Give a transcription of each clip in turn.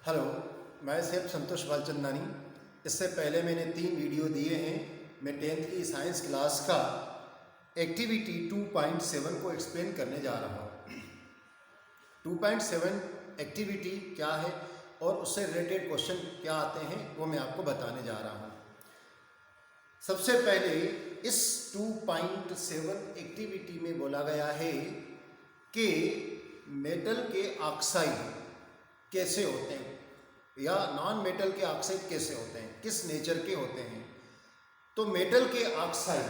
Hello, मैं safe संतोष बालचंदानी। इससे पहले मैंने 3 वीडियो दिए हैं। मैं 10th की साइंस क्लास का एक्टिविटी 2.7 को एक्सप्लेन करने जा रहा हूँ। 2.7 एक्टिविटी क्या है और उससे रिलेटेड क्वेश्चन क्या आते हैं वो मैं आपको बताने जा रहा हूँ। सबसे पहले इस 2.7 एक्टिविटी में बोला गया है कि मेटल के ऑक्साइड कैसे होते हैं या नॉन मेटल के ऑक्साइड कैसे होते हैं, किस नेचर के होते हैं। तो मेटल के ऑक्साइड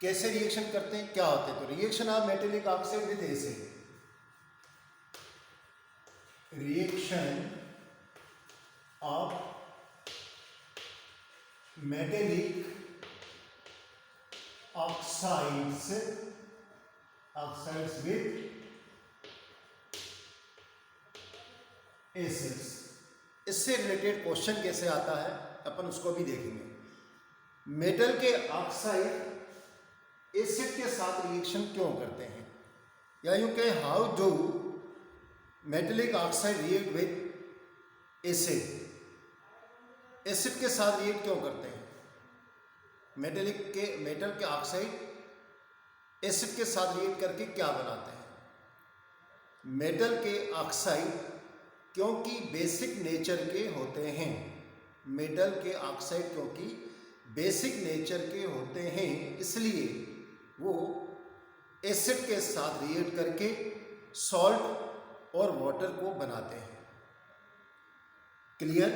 कैसे रिएक्शन करते हैं, क्या होते हैं। तो reaction of metallic oxide with acid, reaction of metallic oxides with acids. इससे रिलेटेड क्वेश्चन कैसे आता है अपन उसको भी देखेंगे। मेटल के ऑक्साइड एसिड के साथ रिएक्शन क्यों करते हैं, या यूं कहें how do metallic oxide react with acid. Acid के साथ रिएक्ट क्यों करते हैं। मेटल के ऑक्साइड एसिड के साथ रिएक्ट करके क्या बनाते हैं। मेटल के ऑक्साइड क्योंकि बेसिक नेचर के होते हैं, मेटल के ऑक्साइड क्योंकि बेसिक नेचर के होते हैं, इसलिए वो एसिड के साथ रिएक्ट करके सॉल्ट और वाटर को बनाते हैं। क्लियर।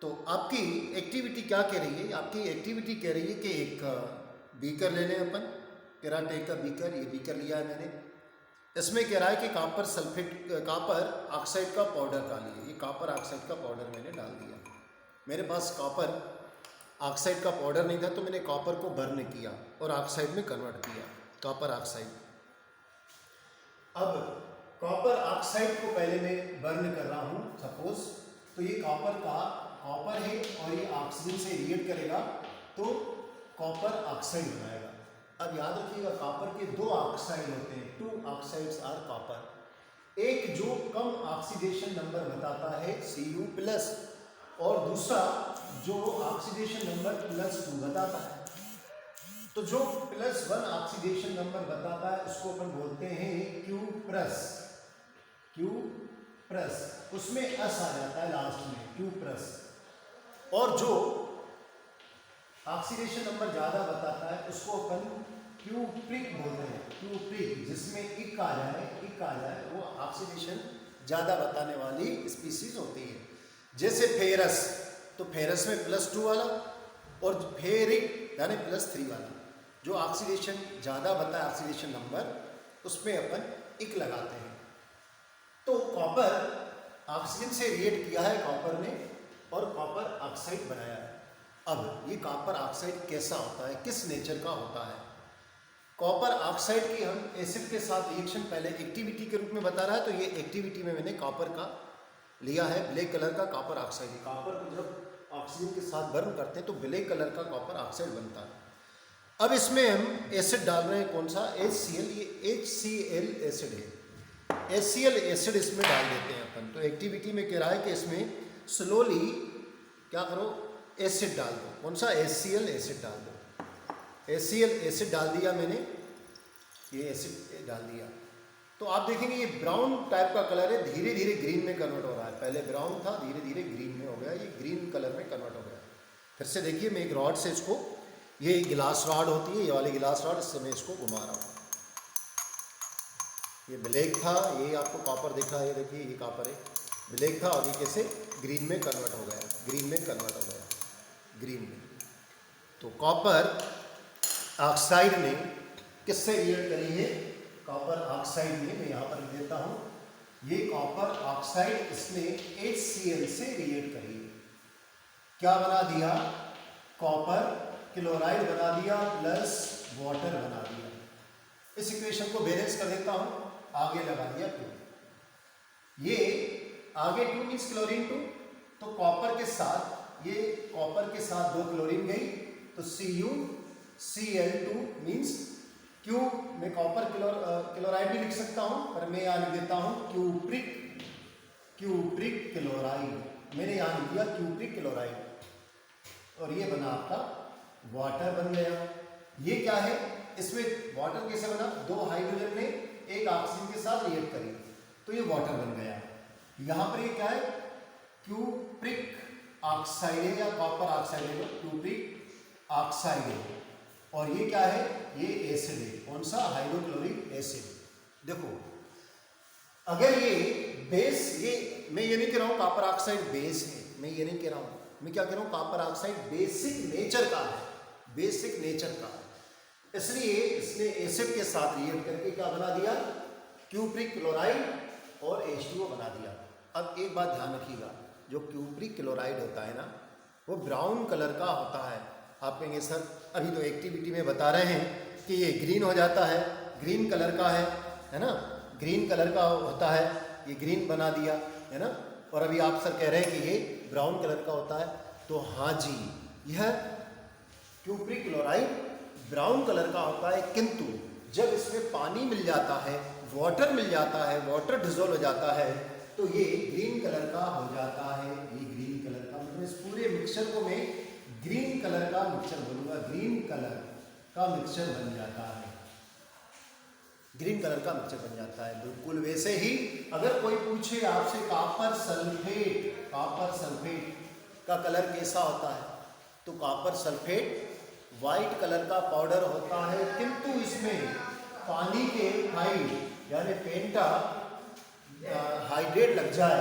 तो आपकी एक्टिविटी क्या कह रही है, आपकी एक्टिविटी कह रही है कि एक बीकर ले लें अपन, केराटेक का बीकर। ये बीकर लिया है मैंने। इसमें कह रहा है कि कॉपर ऑक्साइड का पाउडर डालिए। ये कॉपर ऑक्साइड का पाउडर मैंने डाल दिया। मेरे पास कॉपर ऑक्साइड का पाउडर नहीं था तो मैंने कॉपर को बर्न किया और ऑक्साइड में कन्वर्ट किया, कॉपर ऑक्साइड। अब कॉपर ऑक्साइड को पहले मैं बर्न कर रहा हूँ सपोज। तो ये कॉपर है और ये ऑक्सीजन से रिएक्ट करेगा तो कॉपर ऑक्साइड बनाएगा। अब याद रखिएगा कॉपर के 2 ऑक्साइड होते हैं, 2 ऑक्साइड्स आर कॉपर। एक जो कम ऑक्सीडेशन नंबर बताता है Cu+, और दूसरा जो ऑक्सीडेशन नंबर +2 बताता है। तो जो +1 ऑक्सीडेशन नंबर बताता है उसको अपन बोलते हैं Q+, उसमें S आ जाता है लास्ट में, Q+। और जो ऑक्सीडेशन नंबर ज़्यादा बताता है उसको अपन क्यूप्रिक बोलते हैं, क्यूप्रिक, जिसमें इक आ जाए वो ऑक्सीडेशन ज़्यादा बताने वाली स्पीसीज होती है। जैसे फेरस, तो फेरस में +2 वाला, और फेरिक यानी +3 वाला जो ऑक्सीडेशन ज़्यादा बताए ऑक्सीडेशन नंबर, उसमें अपन इक लगाते हैं। तो कॉपर ऑक्सीजन से रिएक्ट किया है कॉपर ने और कॉपर ऑक्साइड बनाया है। अब ये कॉपर ऑक्साइड कैसा होता है, किस नेचर का होता है। कॉपर ऑक्साइड की हम एसिड के साथ रिएक्शन पहले एक्टिविटी के रूप में बता रहा है। तो ये एक्टिविटी में मैंने कॉपर का लिया है, ब्लैक कलर का कॉपर ऑक्साइड। कॉपर को जब ऑक्सीजन के साथ बर्न करते हैं तो ब्लैक कलर का कॉपर ऑक्साइड बनता है। अब इसमें हम एसिड डाल रहे हैं, कौन सा, HCl। ये HCl एसिड है, HCl एसिड इसमें डाल देते हैं अपन। तो एक्टिविटी में कह रहा है कि इसमें स्लोली क्या करो, एसिड डाल दो। कौन सा, HCl एसिड डाल दो। HCl एसिड डाल दिया मैंने, ये एसिड डाल दिया। तो आप देखेंगे ये ब्राउन टाइप का कलर है, धीरे धीरे ग्रीन में कन्वर्ट हो रहा है। पहले ब्राउन था, धीरे धीरे ग्रीन में हो गया, ये ग्रीन कलर में कन्वर्ट हो गया। फिर से देखिए, मैं एक रॉड से इसको, ये गिलास रॉड होती है, ये वाली गिलास रॉड, इससे मैं इसको घुमा रहा हूँ। ये ब्लैक था, ये आपको कॉपर दिख रहा है, ये देखिए ये कॉपर है, ब्लैक था, और ये कैसे ग्रीन में कन्वर्ट हो गया, ग्रीन में कन्वर्ट हो गया, ग्रीन में। तो कॉपर ऑक्साइड ने किससे रिएक्ट करी है, कॉपर ऑक्साइड ने, मैं यहाँ पर लिख देता हूँ, ये कॉपर ऑक्साइड इसने HCl से रिएक्ट करी है। क्या बना दिया, कॉपर क्लोराइड बना दिया प्लस वाटर बना दिया। इस इक्वेशन को बैलेंस कर देता हूँ, आगे लगा दिया 2। ये आगे 2 मीन्स क्लोरीन 2, तो कॉपर के साथ, ये कॉपर के साथ 2 क्लोरीन गई, तो CuCl2 मीन्स क्यू। मैं कॉपर क्लोराइड भी लिख सकता हूं, पर मैं यहाँ लिख देता हूं क्यूप्रिक क्यूप्रिक क्लोराइड, मैंने यहाँ लिख दिया क्यूप्रिक क्लोराइड, और ये बना आपका वाटर बन गया। ये क्या है, इसमें वाटर कैसे बना, दो हाइड्रोजन ने एक ऑक्सीजन के साथ रिएक्ट करी तो ये वाटर बन गया। यहाँ पर ये क्या है, क्यूप्रिक ऑक्साइड है या कॉपर ऑक्साइड है, क्यूप्रिक ऑक्साइड है, और ये क्या है, ये एसिड है, कौन सा, हाइड्रोक्लोरिक एसिड। देखो अगर ये बेस, ये मैं ये नहीं कह रहा हूँ कॉपर ऑक्साइड बेस है, मैं ये नहीं कह रहा हूँ, मैं क्या कह रहा हूँ, कॉपर ऑक्साइड बेसिक नेचर का है, बेसिक नेचर का है, इसलिए इसने एसिड के साथ रिएक्ट करके क्या बना दिया, क्यूप्रिक क्लोराइड और H2O बना दिया। अब एक बात ध्यान रखिएगा, जो क्यूप्रिक क्लोराइड होता है ना, वो ब्राउन कलर का होता है। आप कहेंगे सर अभी तो एक्टिविटी में बता रहे हैं कि ये ग्रीन हो जाता है, ग्रीन कलर का है ना, ग्रीन कलर का होता है, ये ग्रीन बना दिया है ना, और अभी आप सर कह रहे हैं कि ये ब्राउन कलर का होता है, तो हाँ जी, यह क्यूप्रिक क्लोराइड ब्राउन कलर का होता है, किंतु जब इसमें पानी मिल जाता है, वाटर मिल जाता है, वाटर डिजोल्व हो जाता है, तो ये ग्रीन कलर का हो जाता है। ये ग्रीन कलर का, मतलब इस पूरे मिक्सचर को मैं ग्रीन कलर का मिक्सचर बोलूँगा, ग्रीन कलर का मिक्सचर बन जाता है, ग्रीन कलर का मिक्सचर बन जाता है। बिल्कुल वैसे ही अगर कोई पूछे आपसे कॉपर सल्फेट, कॉपर सल्फेट का कलर कैसा होता है, तो कॉपर सल्फेट वाइट कलर का पाउडर होता है, किंतु इसमें पानी के हाइड यानी पेंटा हाइड्रेट लग जाए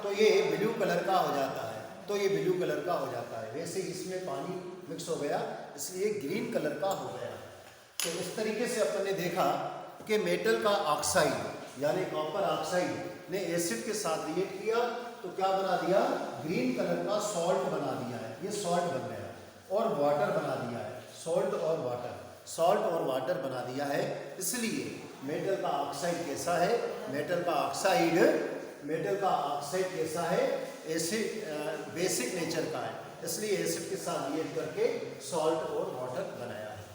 तो ये ब्लू कलर का हो जाता है, तो ये ब्लू कलर का हो जाता है। वैसे इसमें पानी मिक्स हो गया इसलिए ग्रीन कलर का हो गया। तो इस तरीके से अपन ने देखा कि मेटल का ऑक्साइड यानी कॉपर ऑक्साइड ने एसिड के साथ रिएक्ट किया तो क्या बना दिया, ग्रीन कलर का सॉल्ट बना दिया है, ये सॉल्ट बन गया, और वाटर बना दिया है, सॉल्ट और वाटर, सॉल्ट और वाटर बना दिया है। इसलिए मेटल का ऑक्साइड कैसा है, मेटल का ऑक्साइड कैसा है, एसिड बेसिक नेचर का है, इसलिए एसिड के साथ रिएक्ट करके सॉल्ट और वाटर बनाया है।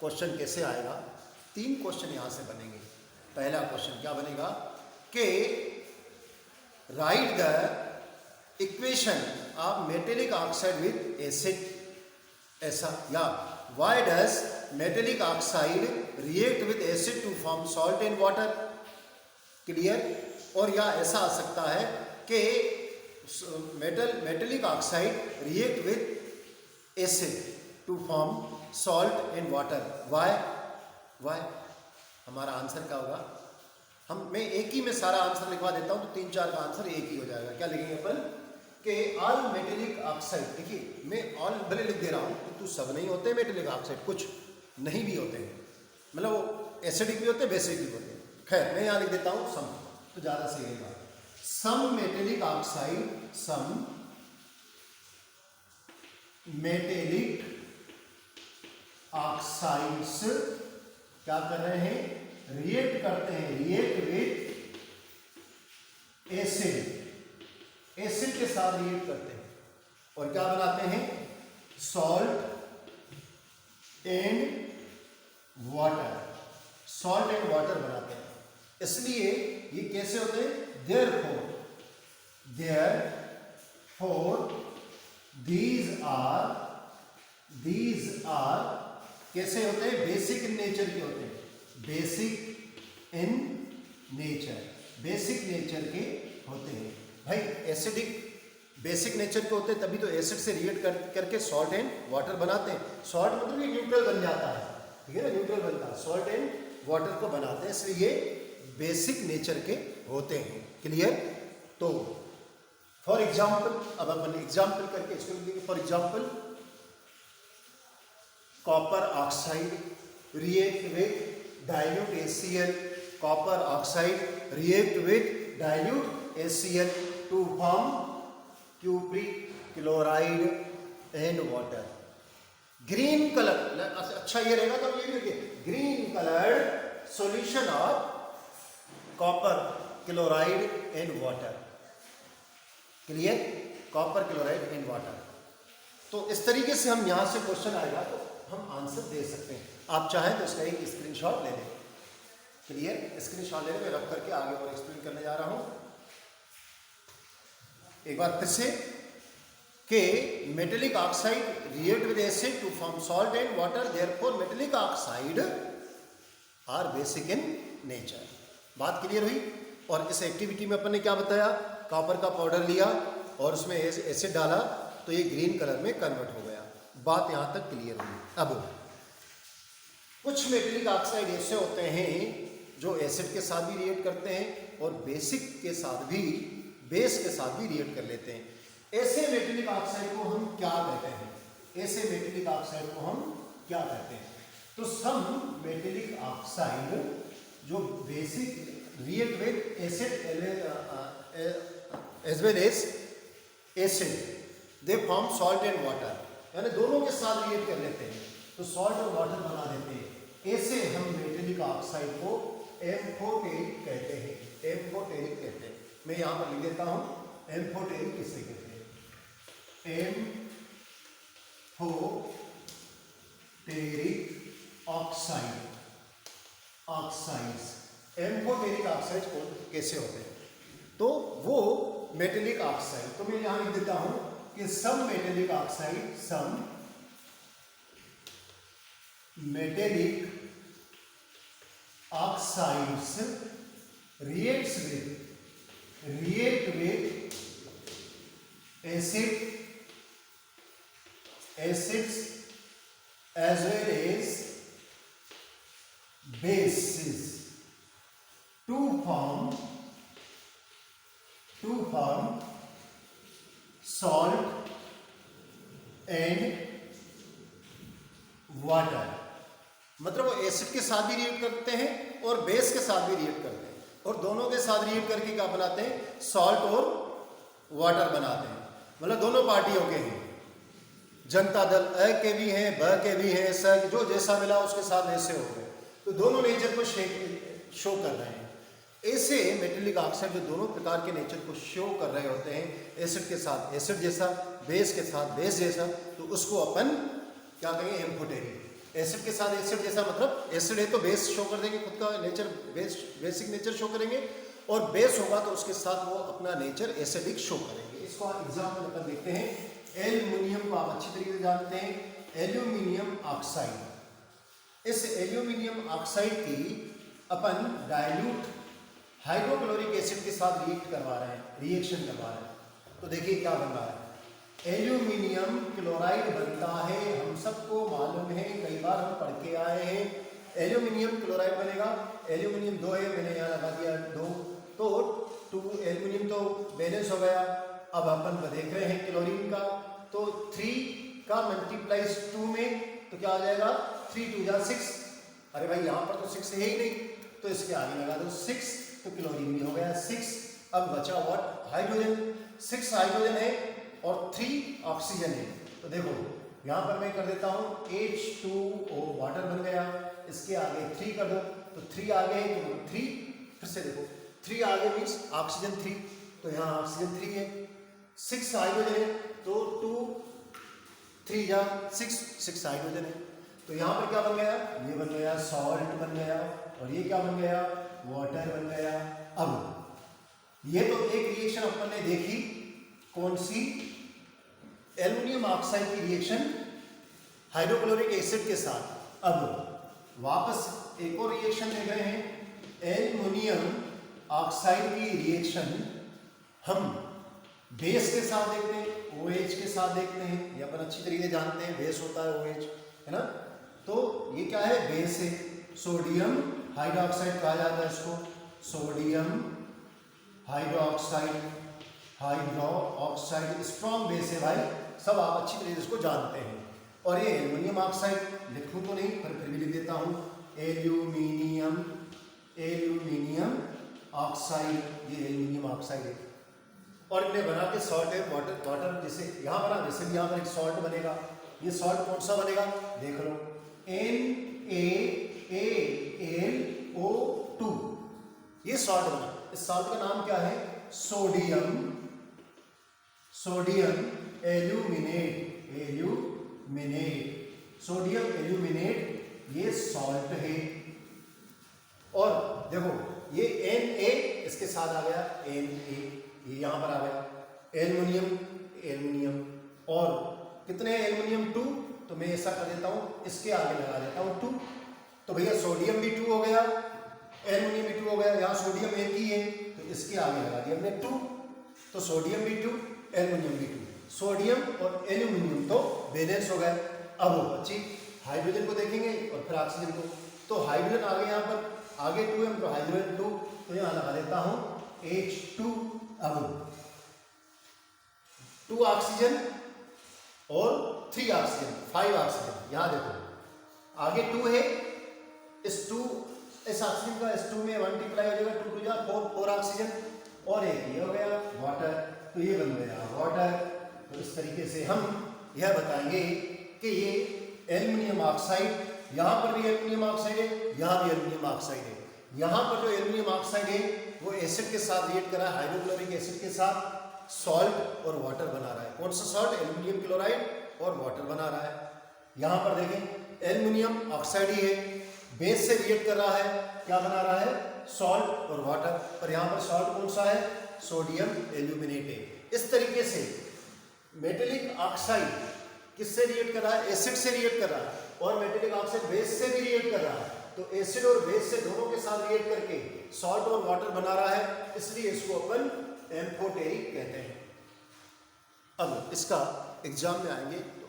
क्वेश्चन कैसे आएगा, 3 क्वेश्चन यहाँ से बनेंगे। पहला क्वेश्चन क्या बनेगा कि write the equation of metallic oxide with acid, ऐसा, या why does metallic oxide react with acid to form salt and water, clear. और या ऐसा आ सकता है कि metallic oxide react with acid to form salt and water, why. हमारा आंसर क्या होगा, मैं एक ही में सारा आंसर लिखवा देता हूं तो 3-4 का आंसर एक ही हो जाएगा। क्या लिखेंगे अपन कि ऑल मेटेलिक ऑक्साइड, देखिए मैं ऑल भले लिख दे रहा हूं तो सब नहीं होते मेटेलिक ऑक्साइड, कुछ नहीं भी होते हैं, मतलब वो एसिडिक भी होते हैं, बेसिक भी होते हैं। खैर मैं यहाँ लिख देता हूँ सम, तो ज़्यादा सही रहेगा। सम metallic oxide, some metallic oxides क्या कर रहे हैं, रिएक्ट करते हैं, रिएक्ट विद एसिड, एसिड के साथ रिएक्ट करते हैं और क्या बनाते हैं, salt and water, salt and water बनाते हैं। इसलिए ये कैसे होते हैं, देयरफॉर these are कैसे होते हैं, बेसिक इन नेचर के होते हैं, basic in nature, basic nature के होते हैं। भाई एसिडिक बेसिक नेचर के होते हैं तभी तो एसिड से रिएक्ट करके सॉल्ट एंड वाटर बनाते हैं। सॉल्ट मतलब ये न्यूट्रल बन जाता है, ठीक है ना, न्यूट्रल बनता है, सॉल्ट एंड वाटर को बनाते हैं, इसलिए ये बेसिक नेचर के होते हैं, क्लियर। तो फॉर एग्जाम्पल, अब अपन एग्जाम्पल करके इसको लिखेंगे। For example copper oxide react with dilute HCl, copper oxide react with dilute HCl to form cupric chloride and water. Green colour, अच्छा ये रहेगा तो ये लिखिए, green coloured solution of copper chloride and water, clear, copper chloride and water. तो इस तरीके से हम यहां से क्वेश्चन आएगा तो हम आंसर दे सकते हैं। आप चाहें तो इसका एक स्क्रीनशॉट ले लें, क्लियर, स्क्रीनशॉट ले लें, मैं रख करके आगे और एक्सप्लेन करने जा रहा हूं। एक बार फिर से कि metallic oxide react with acid to form salt and water, therefore metallic oxide are basic in nature. बात क्लियर हुई। और इस एक्टिविटी में अपन ने क्या बताया, कॉपर का पाउडर लिया और उसमें एसिड डाला तो ये ग्रीन कलर में कन्वर्ट हो गया। बात यहाँ तक क्लियर हुई। अब कुछ मेटेलिक ऑक्साइड ऐसे होते हैं जो एसिड के साथ भी रिएक्ट करते हैं और बेसिक के साथ भी, बेस के साथ भी रिएक्ट कर लेते हैं। ऐसे मेटेलिक ऑक्साइड को हम क्या कहते हैं? ऐसे मेटेलिक ऑक्साइड को हम क्या कहते हैं? तो सम मेटेलिक ऑक्साइड जो basic react with acid as well as acid, they form salt and water, यानी दोनों के साथ रिएक्ट कर लेते हैं तो सॉल्ट और वाटर बना देते हैं। ऐसे हम मेटेलिक ऑक्साइड को एम्फोटेरिक कहते हैं। एम्फोटेरिक कहते हैं। मैं यहाँ पर लिख देता हूँ एम्फोटेरिक किसे कहते हैं? Amphoteric oxide, oxides. Amphoteric oxide कैसे होते हैं? तो वो मेटेलिक ऑक्साइड, तो मैं यहां लिख देता हूं कि some metallic oxide, some metallic oxides react with acids as well as bases to form salt and water। मतलब वो एसिड के साथ भी रिएक्ट करते हैं और बेस के साथ भी रिएक्ट करते हैं और दोनों के साथ रिएक्ट करके क्या बनाते हैं? सॉल्ट और वाटर बनाते हैं। मतलब दोनों पार्टियों के हैं, जनता दल अ के भी हैं, ब के भी हैं, स जो जैसा मिला उसके साथ वैसे हो गए, तो दोनों नेचर को शो कर रहे हैं। ऐसे मेटेलिक ऑक्साइड जो दोनों प्रकार के नेचर को शो कर रहे होते हैं, एसिड के साथ एसिड जैसा, बेस के साथ बेस जैसा, तो उसको अपन क्या कहेंगे? एम्फोटेरिक। एसिड के साथ एसिड जैसा मतलब एसिड है तो बेस शो कर देंगे, खुद का नेचर बेसिक नेचर शो करेंगे, और बेस होगा तो उसके साथ वो अपना नेचर एसिडिक शो करेंगे। इसको एग्जाम्पल अपन देखते हैं। एल्युमिनियम को आप अच्छी तरीके से जानते हैं, एल्यूमिनियम ऑक्साइड। इस एल्यूमिनियम ऑक्साइड की अपन डाइल्यूट हाइड्रोक्लोरिक एसिड के साथ रिएक्शन करवा रहे हैं। तो देखिए क्या बन रहा है। एल्यूमिनियम क्लोराइड बनता है, हम सबको मालूम है, कई बार हम पढ़ के आए हैं। एल्यूमिनियम क्लोराइड बनेगा, एल्यूमिनियम 2 है, मैंने यहाँ लगा दिया 2, तो 2 एल्यूमिनियम तो बैलेंस हो गया। अब अपन देख रहे हैं क्लोरीन का, तो 3 का मल्टीप्लाइज 2 में तो क्या आ जाएगा? 3 2 जा 6। अरे भाई यहाँ पर तो 6 है ही नहीं, तो इसके आगे लगा दो 6, तो क्लोरीन भी हो गया 6। अब बचा व्हाट? हाइड्रोजन। 6 हाइड्रोजन है और 3 ऑक्सीजन है। तो देखो यहाँ पर मैं कर देता हूँ H2O, वाटर बन गया। इसके आगे 3 कर दो, तो 3 आगे है तो 3, फिर से देखो 3 आगे मीन्स ऑक्सीजन 3, तो यहाँ ऑक्सीजन 3 है। 6 हाइड्रोजन है तो 2 3 जा 6 हाइड्रोजन है। तो यहाँ पर क्या बन गया? ये बन गया सॉल्ट बन गया, और ये क्या बन गया? वाटर बन गया। अब ये तो एक रिएक्शन अपन ने देखी, कौन सी? एल्युमिनियम ऑक्साइड की रिएक्शन हाइड्रोक्लोरिक एसिड के साथ। अब वापस एक और रिएक्शन ले गए हैं, एल्युमिनियम ऑक्साइड की रिएक्शन हम बेस के साथ देखते हैं, OH के साथ देखते हैं। ये अपन अच्छी तरीके से जानते हैं, बेस होता है OH, है ना? तो ये क्या है? बेस है। सोडियम हाइड्रोक्साइड कहा जाता है इसको, sodium hydroxide. Hydroxide strong base है भाई, सब आप अच्छी तरीके से इसको जानते हैं। और ये एल्युमिनियम ऑक्साइड, लिखूं तो नहीं पर फिर भी लिख देता हूँ, एल्यूमिनियम ऑक्साइड, ये एल्युमिनियम ऑक्साइड है। और इन्हें बना के सॉल्ट है, वाटर जैसे यहाँ बना, वैसे भी यहाँ पर एक सॉल्ट बनेगा। ये सॉल्ट कौन सा बनेगा? देख लो, NaAlO2, ये सॉल्ट बना। इस सॉल्ट का नाम क्या है? Sodium aluminate. सोडियम एल्यूमिनेट ये सॉल्ट है। और देखो ये Na इसके साथ आ गया, Na ये यहां पर आ गया, एल्युमिनियम, एल्युमिनियम, और कितने एल्युमिनियम 2, तो मैं ऐसा कर देता हूँ, इसके आगे लगा देता हूँ 2, तो भैया सोडियम भी 2 हो गया, एल्युमिनियम भी 2 हो गया, यहाँ सोडियम एक ही है तो इसके आगे लगा दिया हमने 2, तो सोडियम भी 2, एल्युमिनियम भी 2, सोडियम और एल्युमिनियम तो बैलेंस हो गए। अब बच्ची हाइड्रोजन को देखेंगे और फिर ऑक्सीजन को, तो हाइड्रोजन आ गए यहाँ पर, आगे 2 है तो हाइड्रोजन 2, तो यहाँ लगा देता हूँ H2। अब 2 ऑक्सीजन और 3 ऑक्सीजन, 5 ऑक्सीजन, यहाँ देखो आगे 2 है, इस ऑक्सीजन का इस 2 में मल्टीप्लाई हो जाएगा, 2 2 जा 4 ऑक्सीजन, और एक ये हो गया वाटर, तो ये बन गया वाटर। तो इस तरीके से हम यह बताएंगे कि ये एल्युमिनियम ऑक्साइड, यहाँ पर भी एल्युमिनियम ऑक्साइड है, यहाँ भी एल्युमिनियम ऑक्साइड है, यहाँ पर जो एल्युमिनियम ऑक्साइड है वो एसिड के साथ रिएक्ट कर रहा है, हाइड्रोक्लोरिक एसिड के साथ, सॉल्ट और वाटर बना रहा है। कौन सा सॉल्ट? एल्युमिनियम क्लोराइड और वाटर बना रहा है। यहाँ पर देखें एल्युमिनियम ऑक्साइड ही है, बेस से रिएक्ट कर रहा है, क्या बना रहा है? सॉल्ट और वाटर, पर यहाँ पर सॉल्ट कौन सा है? सोडियम एल्यूमिनेट है। इस तरीके से मेटेलिक ऑक्साइड किससे रिएक्ट कर रहा है? एसिड से रिएक्ट कर रहा है, और मेटेलिक ऑक्साइड बेस से भी रिएक्ट कर रहा है, तो एसिड और बेस से दोनों के साथ रिएक्ट करके सॉल्ट और वाटर बना रहा है, इसलिए इसको अपन एम्फोटेरिक कहते हैं। अब इसका एग्जाम में आएंगे तो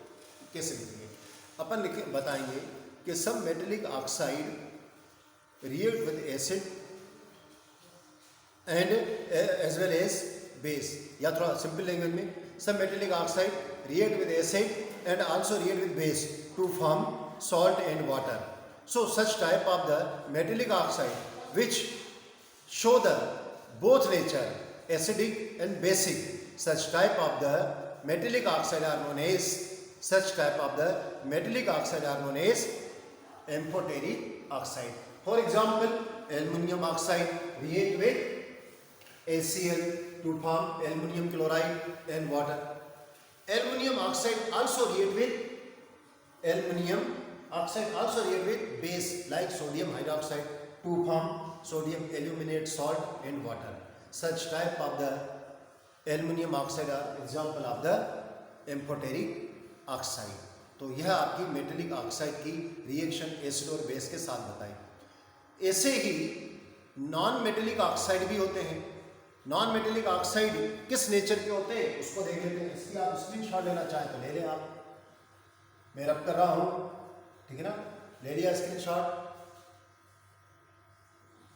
कैसे लिखेंगे? अपन बताएंगे कि some metallic oxide react with acid and as well as base, या थोड़ा सिंपल लैंग्वेज में, some metallic oxide react with acid and also react with base to form salt and water. So such type of the metallic oxide which show the both nature acidic and basic, such type of the metallic oxide are known as, such type of the metallic oxide are known as amphoteric oxide. For example, aluminium oxide react with ACl to form aluminium chloride and water. Aluminium oxide also react with aluminium oxide also react with base like sodium hydroxide to form sodium aluminate salt and water. Such type of the aluminium oxide are example of the amphoteric oxide. तो यह आपकी metallic oxide की reaction acid और base के साथ बताई। ऐसे ही non metallic oxide भी होते हैं। नॉन मेटेलिक ऑक्साइड किस नेचर के होते हैं उसको देख लेते हैं। इसकी आप स्क्रीनशॉट लेना चाहें तो ले लें आप, मैं रब कर रहा हूँ, ठीक है ना, ले लिया स्क्रीनशॉट,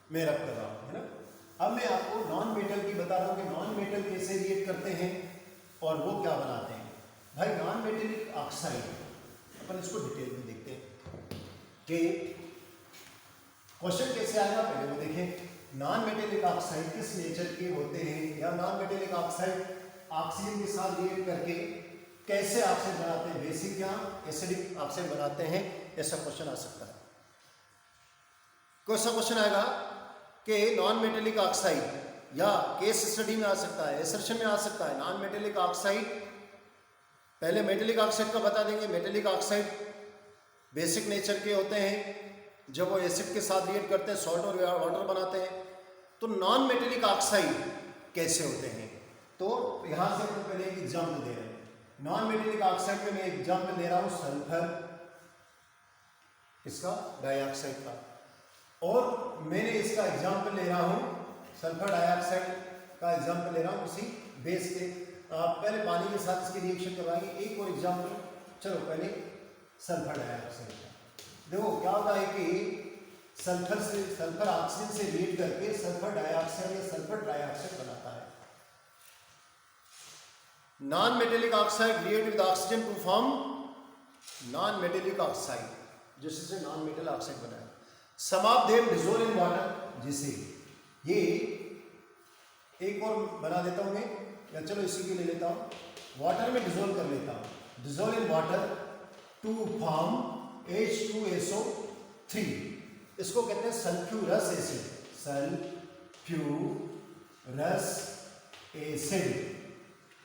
मैं रब कर रहा हूँ, है ना। अब मैं आपको नॉन मेटल की बता रहा हूँ कि नॉन मेटल कैसे रिएक्ट करते हैं और वो क्या बनाते हैं। भाई नॉन मेटेलिक ऑक्साइड अपन इसको डिटेल में देखते हैं कि क्वेश्चन कैसे आएगा, पहले वो देखें। नॉन मेटेलिक ऑक्साइड किस नेचर के होते हैं, या नॉन मेटेलिक ऑक्साइड ऑक्सीजन के साथ रिएक्ट करके कैसे ऑक्साइड बनाते हैं, बेसिक या एसिडिक ऑक्साइड बनाते हैं, ऐसा क्वेश्चन आ सकता है। कौन सा क्वेश्चन आएगा कि नॉन मेटेलिक ऑक्साइड, या केस स्टडी में आ सकता है, एसर्शन में आ सकता है। नॉन मेटेलिक ऑक्साइड, पहले मेटेलिक ऑक्साइड का बता देंगे। मेटेलिक ऑक्साइड बेसिक नेचर के होते हैं, जब वो एसिड के साथ रिएक्ट करते हैं सॉल्ट और वाटर बनाते हैं। तो नॉन मेटेलिक ऑक्साइड कैसे होते हैं, तो यहां से हम पहले एक एग्जाम्पल दे रहे हैं। नॉन मेटेलिक ऑक्साइड में मैं एग्जाम्पल दे रहा हूं सल्फर, इसका डाइऑक्साइड का, और मैंने इसका एग्जाम्पल ले रहा हूं सल्फर डाइऑक्साइड का एग्जाम्पल ले रहा हूं उसी बेस के। पहले पानी के साथ इसकी रिएक्शन करवाएंगे। एक और एग्जाम्पल, चलो पहले सल्फर डाइऑक्साइड का। देखो क्या होता है कि सल्फर ऑक्सीजन से रिएक्ट करके सल्फर डाइऑक्साइड या सल्फर डाइऑक्साइड बनाता है। Non metallic oxide react with oxygen to form non metallic oxide, जिससे नॉन मेटल ऑक्साइड बना है। Some of them dissolve in water, जिसे ये एक और बना देता हूं मैं, या चलो इसी के ले लेता हूं, वाटर में डिसॉल्व कर लेता हूं। Dissolve in water to form H2SO3, इसको कहते हैं सल्फ्यूरस एसिड, सल्फ्यूरस एसिड।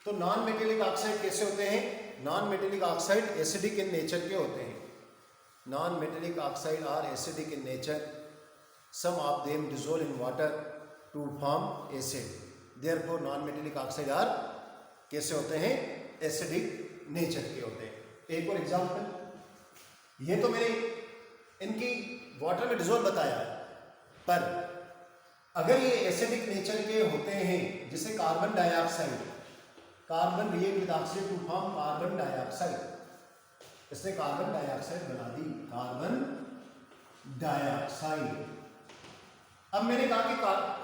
तो नॉन मेटेलिक ऑक्साइड कैसे होते हैं? Non metallic oxide acidic in nature के होते हैं। Non metallic oxide are acidic in nature, some of them dissolve in water to form acid, therefore non metallic oxide are कैसे होते हैं, एसिडिक नेचर के होते हैं। एक और एग्जांपल, ये तो मैंने इनकी वाटर में डिजोल्व बताया है, पर अगर ये एसिडिक नेचर के होते हैं, जैसे carbon dioxide, carbon react with oxygen to form carbon dioxide, इसने कार्बन डाइऑक्साइड बना दी, कार्बन डाइऑक्साइड। अब मैंने कहा कि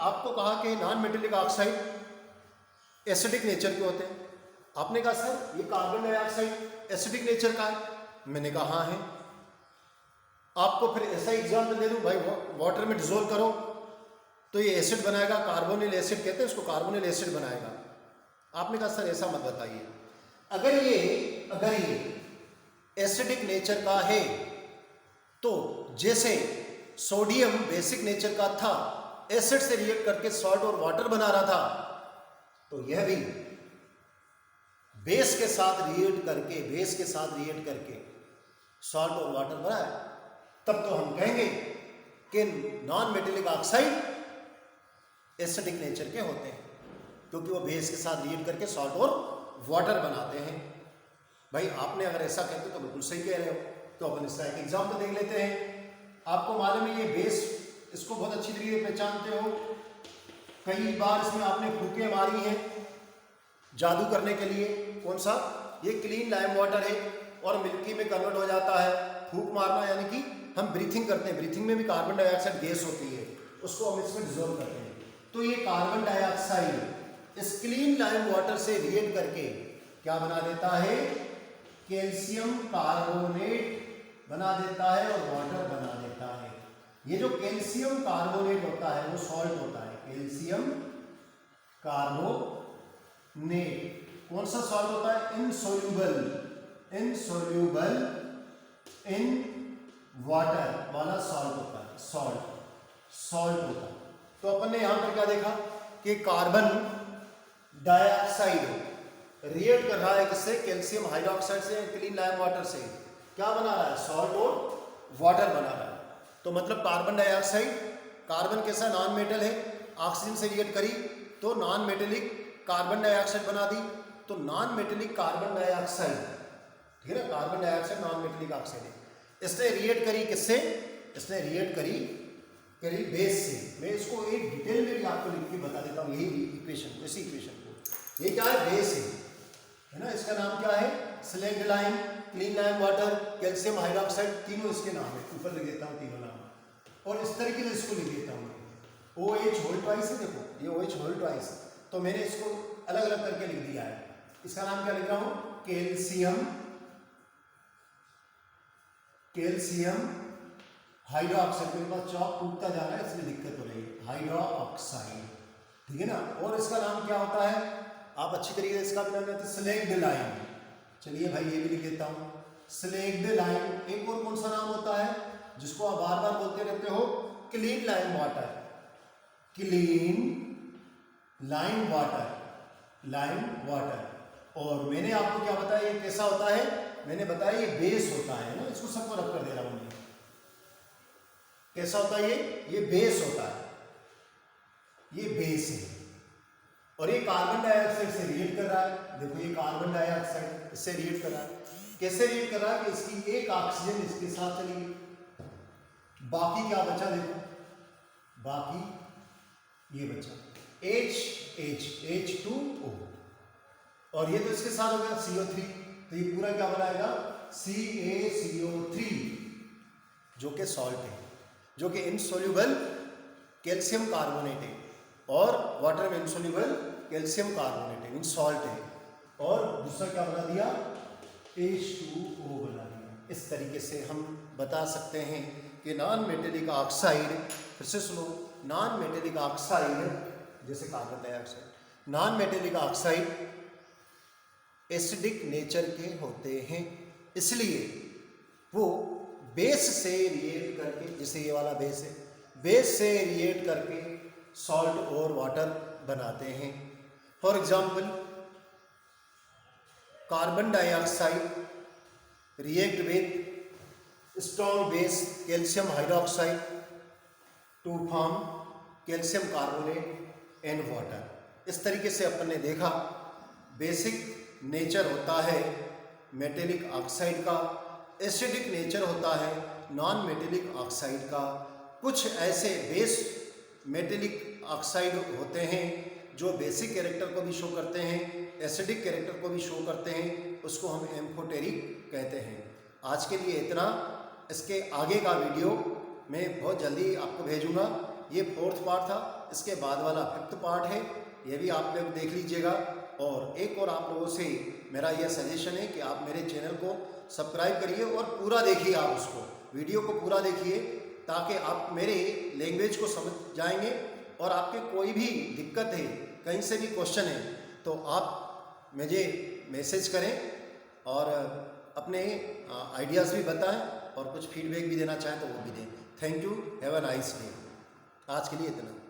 आपको कहा कि non metallic oxide acidic nature के होते हैं, आपने कहा सर ये कार्बन डाइऑक्साइड एसिडिक नेचर का है, मैंने कहा हाँ है। आपको फिर ऐसा एग्जाम्पल दे दूं, भाई वाटर में डिजोल्व करो तो ये एसिड बनाएगा, कार्बोनिल एसिड कहते हैं उसको, कार्बोनिल एसिड बनाएगा। आपने कहा सर ऐसा मत बताइए, अगर ये एसिडिक नेचर का है तो जैसे सोडियम बेसिक नेचर का था, एसिड से रिएक्ट करके सॉल्ट और वाटर बना रहा था, तो यह भी बेस के साथ रिएक्ट करके सॉल्ट और वाटर बनाए, तब तो हम कहेंगे कि non metallic oxide acidic nature के होते हैं, क्योंकि वो बेस के साथ रिएक्ट करके सॉल्ट और वाटर बनाते हैं। भाई आपने अगर ऐसा कहते तो बिल्कुल सही कह रहे हो। तो अपन इसका एक एग्जाम्पल देख लेते हैं। आपको मालूम है ये बेस, इसको बहुत अच्छी तरीके से पहचानते हो, कई बार इसमें आपने फूकें मारी हैं जादू करने के लिए। कौन सा, ये क्लीन लाइम वाटर है और मिल्की में कन्वर्ट हो जाता है। फूक मारना यानी कि हम ब्रीथिंग करते हैं, ब्रीथिंग में भी कार्बन डाइऑक्साइड गैस होती है, उसको हम इसमें डिजोल्व करते हैं। तो ये कार्बन डाइऑक्साइड इस क्लीन लाइम वाटर से रिएक्ट करके क्या बना देता है, कैल्शियम कार्बोनेट बना देता है और वाटर बना देता है। ये जो कैल्शियम कार्बोनेट होता है वो सॉल्ट होता है, कैल्शियम कार्बोनेट। कौन सा सॉल्ट होता है, इनसोल्यूबल इन वाटर वाला सॉल्ट होता है, सॉल्ट होता है। तो अपन ने यहां पर क्या देखा कि कार्बन डाइऑक्साइड रिएक्ट कर रहा है किससे, कैल्शियम हाइड्रोक्साइड से, क्लीन लाइम वाटर से, क्या बना रहा है, सॉल्ट और वाटर बना रहा है। तो मतलब कार्बन डाइऑक्साइड, कार्बन कैसा नॉन मेटल है, ऑक्सीजन से रिएक्ट करी तो नॉन मेटेलिक कार्बन डाइऑक्साइड बना दी, तो नॉन मेटेलिक कार्बन डाइऑक्साइड, ठीक है ना, carbon dioxide non metallic oxide है। इसने रिएक्ट करी किससे, इसने रिएक्ट करी बेस से। मैं इसको एक डिटेल में भी आपको लिख के बता देता हूँ, यही इक्वेशन, इसी इक्वेशन को। ये क्या है, बेस है ना, इसका नाम क्या है, slagged lime, clean lime water, calcium hydroxide, तीनों इसके नाम है। ऊपर लिख देता हूँ तीनों नाम, और इस तरीके से इसको लिख देता हूँ। OH होल ट्वाइस है, देखो ये OH होल ट्वाइस, तो मैंने इसको अलग अलग करके लिख दिया है। इसका नाम क्या लिख रहा हूँ, कैल्शियम हाइड्रोक्साइड। मेरे पास चौक टूटता जा रहा है इसलिए दिक्कत हो रही है, हाइड्रोक्साइड, ठीक है ना। और इसका नाम क्या होता है, आप अच्छी तरीके से इसका भी नाम लेते हैं, स्लैग्ड लाइम। चलिए भाई ये भी लिख देता हूँ, स्लैग्ड लाइम। एक और कौन सा नाम होता है जिसको आप बार बार बोलते रहते हो, clean lime water, clean lime water. और मैंने आपको क्या बताया, ये कैसा होता है, मैंने बताया ये बेस होता है ना, इसको सबको रख कर दे रहा हूं मैं। कैसा होता है ये बेस होता है, ये बेस है। और ये कार्बन डाइऑक्साइड से रिएक्ट कर रहा है, देखो ये कार्बन डाइऑक्साइड इससे रिएक्ट कर रहा है। कैसे रिएक्ट कर रहा है कि इसकी एक ऑक्सीजन इसके साथ चली गई, बाकी क्या बचा, देखो बाकी ये बचा H2O, और ये तो इसके साथ हो गया CO3, तो ये पूरा क्या बनाएगा, CaCO3, जो कि सॉल्ट है, जो कि इनसोल्यूबल कैल्शियम कार्बोनेट है, और वाटर में इनसोल्यूबल कैल्शियम कार्बोनेट है, इन सॉल्ट है। और दूसरा क्या बना दिया, H2O बना दिया। इस तरीके से हम बता सकते हैं कि नॉन मेटेलिक ऑक्साइड, फिर से सुनो, नॉन मेटेलिक ऑक्साइड जैसे carbon dioxide, non metallic oxide acidic nature के होते हैं, इसलिए वो बेस से रिएक्ट करके, जैसे ये वाला बेस है, बेस से रिएक्ट करके सॉल्ट और वाटर बनाते हैं। For example, carbon dioxide react with strong base calcium hydroxide to form calcium carbonate and water. इस तरीके से अपन ने देखा बेसिक नेचर होता है मेटेलिक ऑक्साइड का, एसिडिक नेचर होता है नॉन मेटेलिक ऑक्साइड का। कुछ ऐसे बेस मेटेलिक ऑक्साइड होते हैं जो बेसिक कैरेक्टर को भी शो करते हैं, एसिडिक कैरेक्टर को भी शो करते हैं, उसको हम एम्फोटेरिक कहते हैं। आज के लिए इतना। इसके आगे का वीडियो मैं बहुत जल्दी आपको भेजूंगा। ये 4th पार्ट था, इसके बाद वाला 5th पार्ट है, ये भी आप लोग देख लीजिएगा। और एक और आप लोगों से मेरा यह सजेशन है कि आप मेरे चैनल को सब्सक्राइब करिए और पूरा देखिए, आप उसको वीडियो को पूरा देखिए, ताकि आप मेरे लैंग्वेज को समझ जाएंगे। और आपके कोई भी दिक्कत है, कहीं से भी क्वेश्चन है, तो आप मुझे मैसेज करें और अपने आइडियाज़ भी बताएं, और कुछ फीडबैक भी देना चाहें तो वो भी दें। Thank you, have a nice day. आज के लिए इतना।